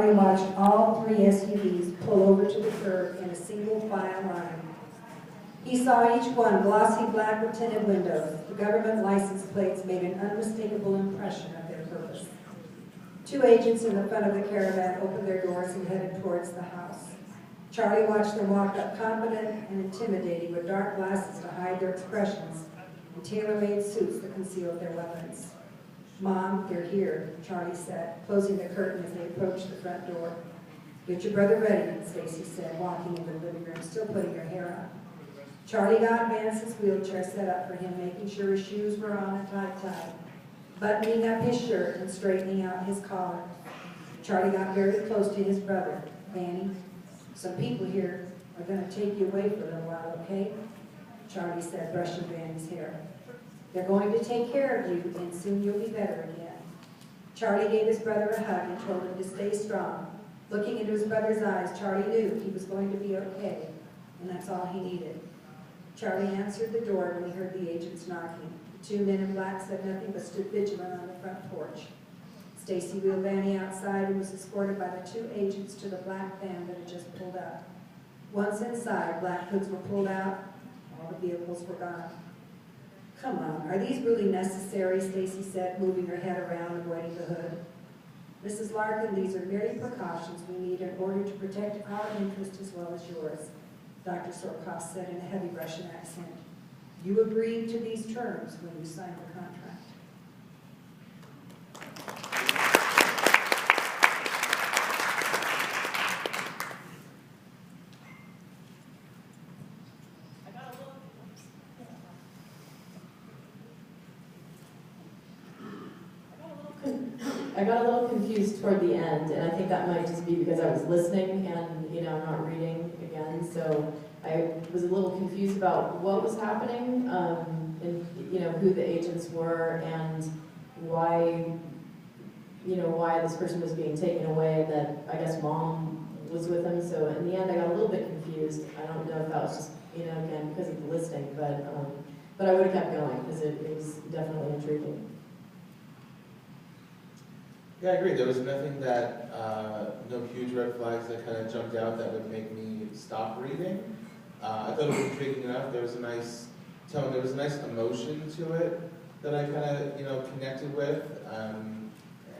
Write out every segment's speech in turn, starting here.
Charlie watched all three SUVs pull over to the curb in a single file line. He saw each one glossy black with tinted windows. The government license plates made an unmistakable impression of their purpose. Two agents in the front of the caravan opened their doors and headed towards the house. Charlie watched them walk up confident and intimidating with dark glasses to hide their expressions and tailor-made suits that concealed their weapons. "Mom, they're here," Charlie said, closing the curtain as they approached the front door. "Get your brother ready," Stacy said, walking into the living room, still putting her hair up. Charlie got Vance's wheelchair set up for him, making sure his shoes were on and tied, buttoning up his shirt and straightening out his collar. Charlie got very close to his brother. "Vanny, some people here are going to take you away for a little while, okay?" Charlie said, brushing Vanny's hair. "They're going to take care of you, and soon you'll be better again." Charlie gave his brother a hug and told him to stay strong. Looking into his brother's eyes, Charlie knew he was going to be okay, and that's all he needed. Charlie answered the door when he heard the agents knocking. The two men in black said nothing but stood vigilant on the front porch. Stacy wheeled Vanny outside and was escorted by the two agents to the black van that had just pulled up. Once inside, black hoods were pulled out. All the vehicles were gone. "Come on, are these really necessary?" Stacy said, moving her head around, avoiding the hood. "Mrs. Larkin, these are merely precautions we need in order to protect our interest as well as yours," Dr. Sorkoff said in a heavy Russian accent. "You agreed to these terms when you signed the contract." I got a little confused toward the end, and I think that might just be because I was listening and, I'm not reading again, so I was a little confused about what was happening, and, who the agents were and why, why this person was being taken away, and that I guess Mom was with him, so in the end I got a little bit confused. I don't know if that was just, again, because of the listening, but I would have kept going, because it was definitely intriguing. Yeah, I agree. There was nothing that, no huge red flags that kind of jumped out that would make me stop reading. I thought it was intriguing enough. There was a nice tone. There was a nice emotion to it that I kind of, connected with,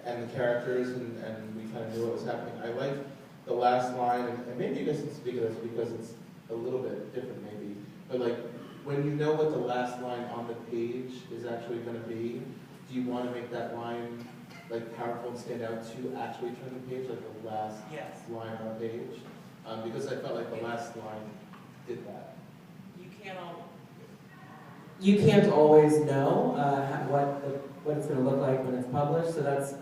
and the characters, and we kind of knew what was happening. I like the last line, and maybe you guys can speak of this because it's a little bit different maybe, but like, when you know what the last line on the page is actually going to be, do you want to make that line powerful and stand out to actually turn the page, like the last line on the page? Because I felt like the last line did that. You can't always know what it's going to look like when it's published, so that's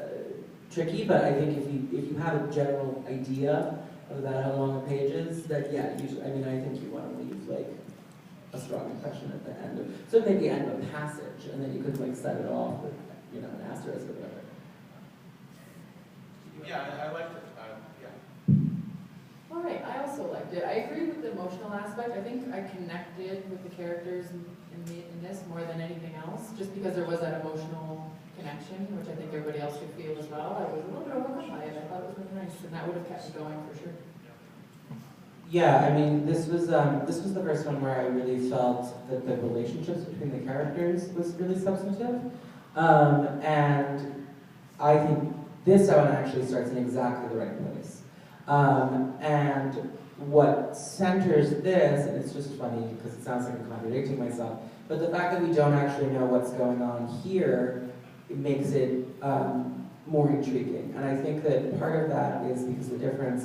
tricky. But I think if you have a general idea about how long a page is, that usually, I think you want to leave a strong impression at the end. So maybe end of a passage, and then you could set it off with an asterisk or whatever. Yeah, I liked it. All right, I also liked it. I agree with the emotional aspect. I think I connected with the characters in this more than anything else, just because there was that emotional connection, which I think everybody else should feel as well. I was a little bit overcome by it. I thought it was really nice, and that would have kept me going for sure. Yeah, this was the first one where I really felt that the relationships between the characters was really substantive, and I think this one actually starts in exactly the right place. And what centers this, and it's just funny because it sounds like I'm contradicting myself, but the fact that we don't actually know what's going on here, it makes it more intriguing. And I think that part of that is because the difference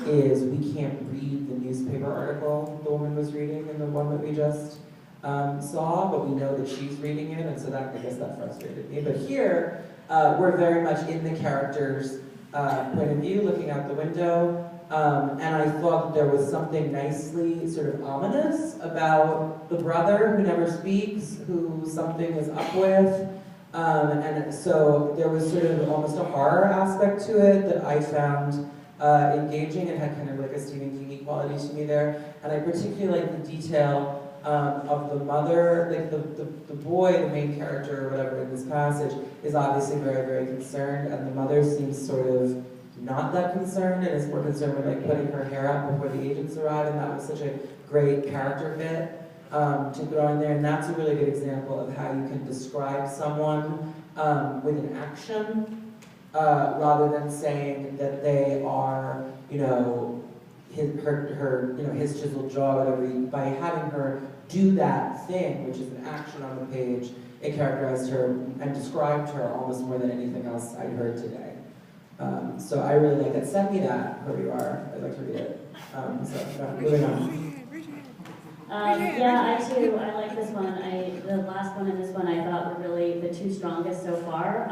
is we can't read the newspaper article the woman was reading in the one that we just saw, but we know that she's reading it, and so that, I guess that frustrated me. But here, we're very much in the character's point of view, looking out the window, and I thought there was something nicely sort of ominous about the brother who never speaks, who something is up with, and so there was sort of almost a horror aspect to it that I found engaging and had kind of a Stephen King quality to me there, and I particularly like the detail of the mother, the boy, the main character or whatever in this passage, is obviously very, very concerned, and the mother seems sort of not that concerned and is more concerned with like putting her hair up before the agents arrive, and that was such a great character fit to throw in there. And that's a really good example of how you can describe someone with an action rather than saying that they are, you know, his chiseled jaw, whatever. By having her do that thing, which is an action on the page, it characterized her and described her almost more than anything else I'd heard today. So I really like that. Send me that, whoever you are. I'd like to read it. Moving on. Yeah, I too, I like this one. The last one and this one I thought were really the two strongest so far.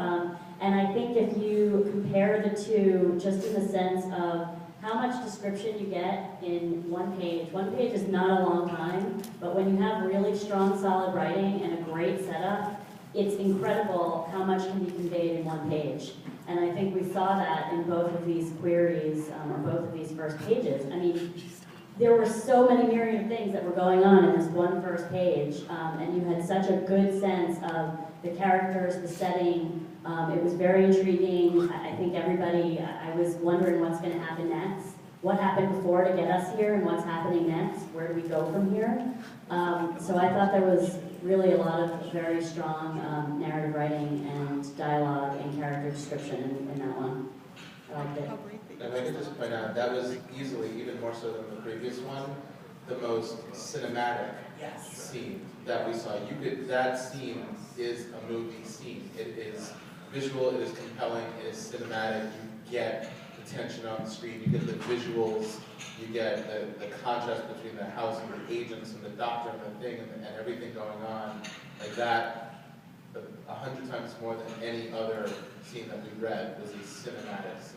And I think if you compare the two, just in the sense of how much description you get in one page is not a long time, but when you have really strong, solid writing and a great setup, it's incredible how much can be conveyed in one page. And I think we saw that in both of these queries, or both of these first pages. I mean, there were so many myriad of things that were going on in this one first page, and you had such a good sense of the characters, the setting. It was very intriguing. I think everybody, I was wondering what's going to happen next. What happened before to get us here and what's happening next? Where do we go from here? So I thought there was really a lot of very strong narrative writing and dialogue and character description in that one. I liked it. And if I could just point out, that was easily, even more so than the previous one, the most cinematic scene that we saw. That scene is a movie scene. It is visual, it is compelling, it is cinematic. You get the tension on the screen, you get the visuals, you get the contrast between the house and the agents and the doctor and the thing and everything going on. Like that, 100 times more than any other scene that we read was a cinematic scene.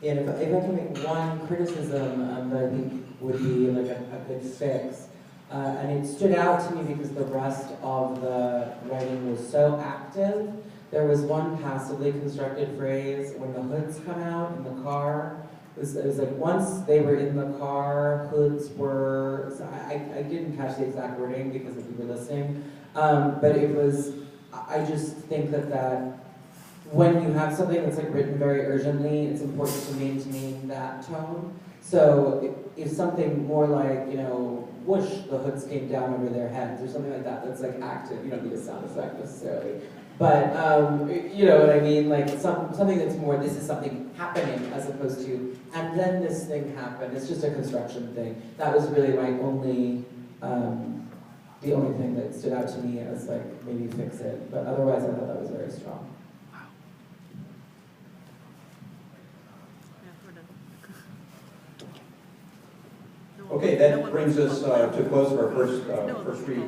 And if I can make one criticism that I think would be like a good fix, and it stood out to me because the rest of the writing was so active. There was one passively constructed phrase, when the hoods come out in the car. It was like once they were in the car, hoods were, so I didn't catch the exact wording because if you were listening, but it was, I just think that when you have something that's like written very urgently, it's important to maintain that tone. So if something more like, you know, whoosh, the hoods came down over their heads, or something like that, that's like active, you don't need a sound effect necessarily. But, you know what I mean? Like something that's more, this is something happening as opposed to, and then this thing happened. It's just a construction thing. That was really my only, the only thing that stood out to me as like, maybe fix it. But otherwise, I thought that was very strong. Okay, that brings us to close of our first read.